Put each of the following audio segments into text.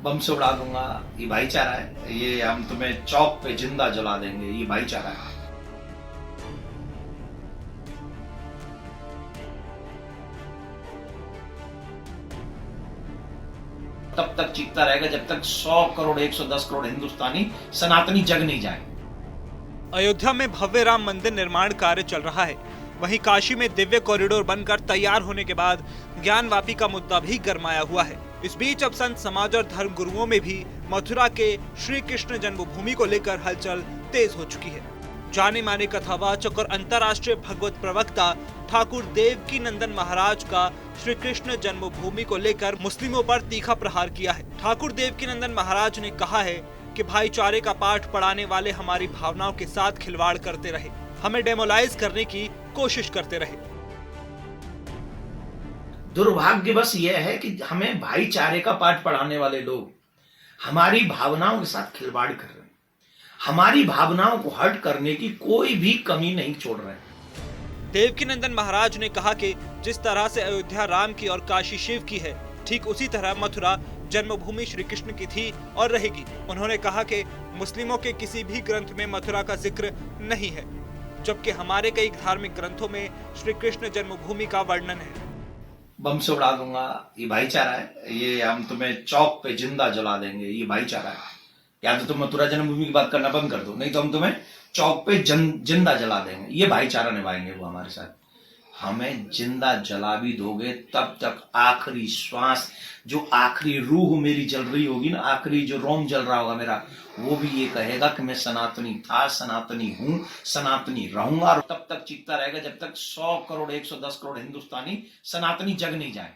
बम से उड़ा दूंगा, ये भाईचारा है। ये हम तुम्हें चौक पे जिंदा जला देंगे, ये भाईचारा है। तब तक चीखता रहेगा जब तक 100 करोड़ 110 करोड़ हिंदुस्तानी सनातनी जग नहीं जाए। अयोध्या में भव्य राम मंदिर निर्माण कार्य चल रहा है। वहीं काशी में दिव्य कॉरिडोर बनकर तैयार होने के बाद ज्ञानवापी का मुद्दा भी गरमाया हुआ है। इस बीच अब संत समाज और धर्म गुरुओं में भी मथुरा के श्री कृष्ण जन्मभूमि को लेकर हलचल तेज हो चुकी है। जाने माने कथावाचक और अंतर्राष्ट्रीय भगवत प्रवक्ता ठाकुर देवकी नंदन महाराज का श्री कृष्ण जन्मभूमि को लेकर मुस्लिमों पर तीखा प्रहार किया है। ठाकुर देवकी नंदन महाराज ने कहा है कि भाईचारे का पाठ पढ़ाने वाले हमारी भावनाओं के साथ खिलवाड़ करते रहे, हमें डेमोलाइज करने की कोशिश करते रहे। दुर्भाग्यवश यह है कि हमें भाईचारे का पाठ पढ़ाने वाले लोग हमारी भावनाओं के साथ खिलवाड़ कर रहे हैं, हमारी भावनाओं को हर्ट करने की कोई भी कमी नहीं छोड़ रहे हैं। देवकीनंदन महाराज ने कहा कि जिस तरह से अयोध्या राम की और काशी शिव की है, ठीक उसी तरह मथुरा जन्मभूमि श्री कृष्ण की थी और रहेगी। उन्होंने कहा कि मुस्लिमों के किसी भी ग्रंथ में मथुरा का जिक्र नहीं है, जबकि हमारे कई धार्मिक ग्रंथों में श्री कृष्ण जन्मभूमि का वर्णन है। बम से उड़ा दूंगा, ये भाईचारा है। ये हम तुम्हें चौक पे जिंदा जला देंगे, ये भाईचारा है। या तो तुम मथुरा जन्मभूमि की बात करना बंद कर दो, नहीं तो हम तुम्हें चौक पे जिंदा जला देंगे। ये भाईचारा निभाएंगे वो हमारे साथ। हमें जिंदा जला भी दोगे तब तक आखिरी श्वास, जो आखिरी रूह मेरी जल रही होगी ना, आखिरी जो रोम जल रहा होगा मेरा, वो भी ये कहेगा कि मैं सनातनी था, सनातनी हूं, सनातनी रहूंगा। और तब तक चीखता रहेगा जब तक 100 करोड़ 110 करोड़ हिंदुस्तानी सनातनी जग नहीं जाए।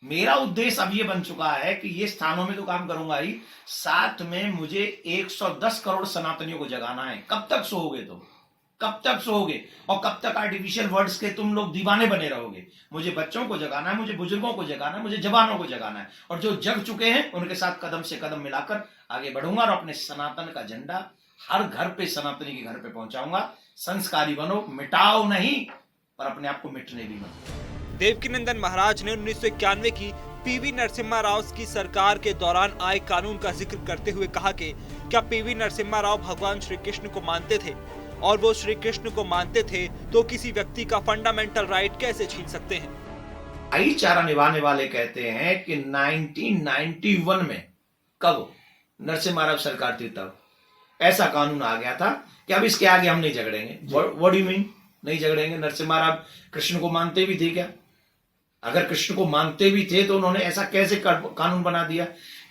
मेरा उद्देश्य अब ये बन चुका है कि ये स्थानों में तो काम करूंगा ही, साथ में मुझे 110 करोड़ सनातनियों को जगाना है। कब तक सोओगे तुम? कब तक सोओगे? और कब तक आर्टिफिशियल वर्ड्स के तुम लोग दीवाने बने रहोगे? मुझे बच्चों को जगाना है, मुझे बुजुर्गों को जगाना है, मुझे जवानों को जगाना है। और जो जग चुके हैं उनके साथ कदम से कदम मिलाकर आगे बढ़ूंगा और अपने सनातन का झंडा हर घर पे, सनातनी के घर पे पहुंचाऊंगा। संस्कारी बनो, मिटाओ नहीं, पर अपने आप को मिटने भी मत। देवकीनंदन महाराज ने 1991 की पीवी नरसिम्हा राव की सरकार के दौरान आए कानून का जिक्र करते हुए कहा कि क्या पीवी नरसिम्हा राव भगवान श्री कृष्ण को मानते थे, और वो श्री कृष्ण को मानते थे तो किसी व्यक्ति का फंडामेंटल राइट कैसे छीन सकते हैं। भाईचारा निभाने वाले कहते हैं कि 1991 में, कब नरसिम्हा राव सरकार थी, तब ऐसा कानून आ गया था कि अब इसके आगे हम नहीं झगड़ेंगे। व्हाट डू यू मीन नहीं झगड़ेंगे? नरसिम्हा राव कृष्ण को मानते भी थे क्या? अगर कृष्ण को मानते भी थे तो उन्होंने ऐसा कैसे कानून बना दिया?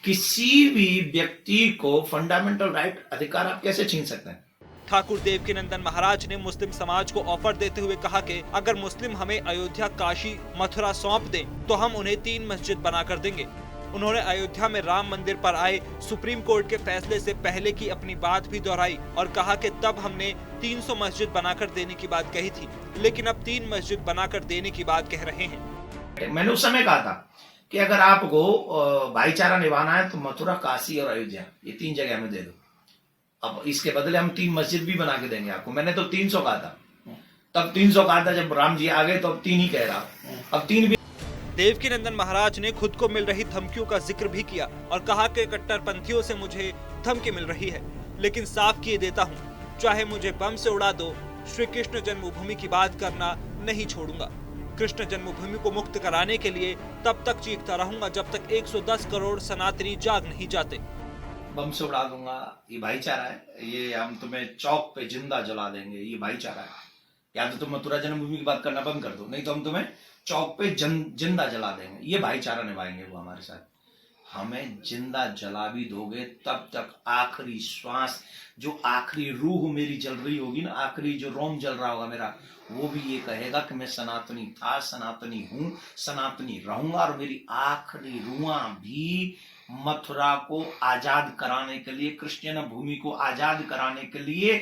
किसी भी व्यक्ति को फंडामेंटल राइट, अधिकार आप कैसे छीन सकते हैं? ठाकुर देवकीनंदन महाराज ने मुस्लिम समाज को ऑफर देते हुए कहा कि अगर मुस्लिम हमें अयोध्या, काशी, मथुरा सौंप दें तो हम उन्हें 3 मस्जिद बनाकर देंगे। उन्होंने अयोध्या में राम मंदिर पर आए सुप्रीम कोर्ट के फैसले से पहले की अपनी बात भी दोहराई और कहा कि तब हमने 300 मस्जिद बनाकर देने की बात कही थी, लेकिन अब 3 मस्जिद बनाकर देने की बात कह रहे हैं। मैंने उस समय कहा था कि अगर आपको भाईचारा निभाना है तो मथुरा, काशी और अयोध्या, ये 3 जगह हमें दे दो। अब इसके बदले हम 3 मस्जिद भी बना के देंगे आपको। मैंने तो 300 कहा था, तब 300 कहा था, जब राम जी आ गए तो अब 3 ही कह रहा, अब 3 भी। देवकीनंदन महाराज ने खुद को मिल रही धमकियों का जिक्र भी किया और कहा कि कट्टरपंथियों से मुझे धमकी मिल रही है, लेकिन साफ किए देता हूँ, चाहे मुझे बम से उड़ा दो, श्री कृष्ण जन्मभूमि की बात करना नहीं छोड़ूंगा। कृष्ण जन्मभूमि को मुक्त कराने के लिए तब तक चीखता रहूंगा जब तक 110 करोड़ सनातनी जाग नहीं जाते। बम से उड़ा दूंगा, ये भाईचारा है। ये हम तुम्हें चौक पे जिंदा जला देंगे, ये भाईचारा है। या तो तुम मथुरा जन्मभूमि की बात करना बंद कर दो, नहीं तो हम तुम्हें चौक पे जिंदा जला देंगे। ये भाईचारा निभाएंगे वो हमारे साथ। हमें जिंदा जला भी दोगे तब तक आखिरी श्वास, जो आखिरी रूह मेरी जल रही होगी ना, आखिरी जो रोम जल रहा होगा मेरा, वो भी ये कहेगा कि मैं सनातनी था, सनातनी हूं, सनातनी रहूंगा। और मेरी आखिरी रुआ भी मथुरा को आजाद कराने के लिए, कृष्ण भूमि को आजाद कराने के लिए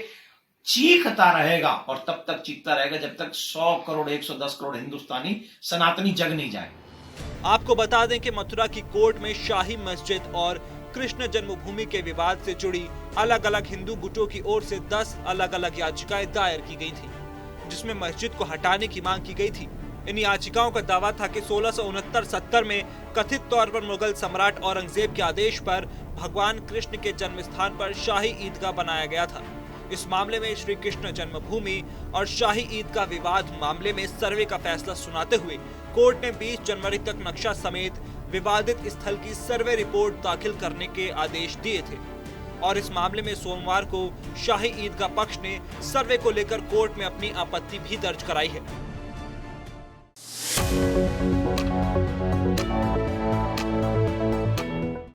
चीखता रहेगा। और तब तक चीखता रहेगा जब तक 100 करोड़ 110 करोड़ हिंदुस्तानी सनातनी जग नहीं जाए। आपको बता दें कि मथुरा की कोर्ट में शाही मस्जिद और कृष्ण जन्मभूमि के विवाद से जुड़ी अलग अलग हिंदू गुटों की ओर से 10 अलग अलग याचिकाएं दायर की गई थी, जिसमें मस्जिद को हटाने की मांग की गई थी। इन याचिकाओं का दावा था कि 1669-70 में कथित तौर पर मुगल सम्राट औरंगजेब के आदेश पर भगवान कृष्ण के जन्म स्थान पर शाही ईदगाह बनाया गया था। इस मामले में श्री कृष्ण जन्मभूमि और शाही ईदगाह विवाद मामले में सर्वे का फैसला सुनाते हुए कोर्ट ने 20 जनवरी तक नक्शा समेत विवादित स्थल की सर्वे रिपोर्ट दाखिल करने के आदेश दिए थे और इस मामले में सोमवार को शाही ईदगाह पक्ष ने सर्वे को लेकर कोर्ट में अपनी आपत्ति भी दर्ज कराई है।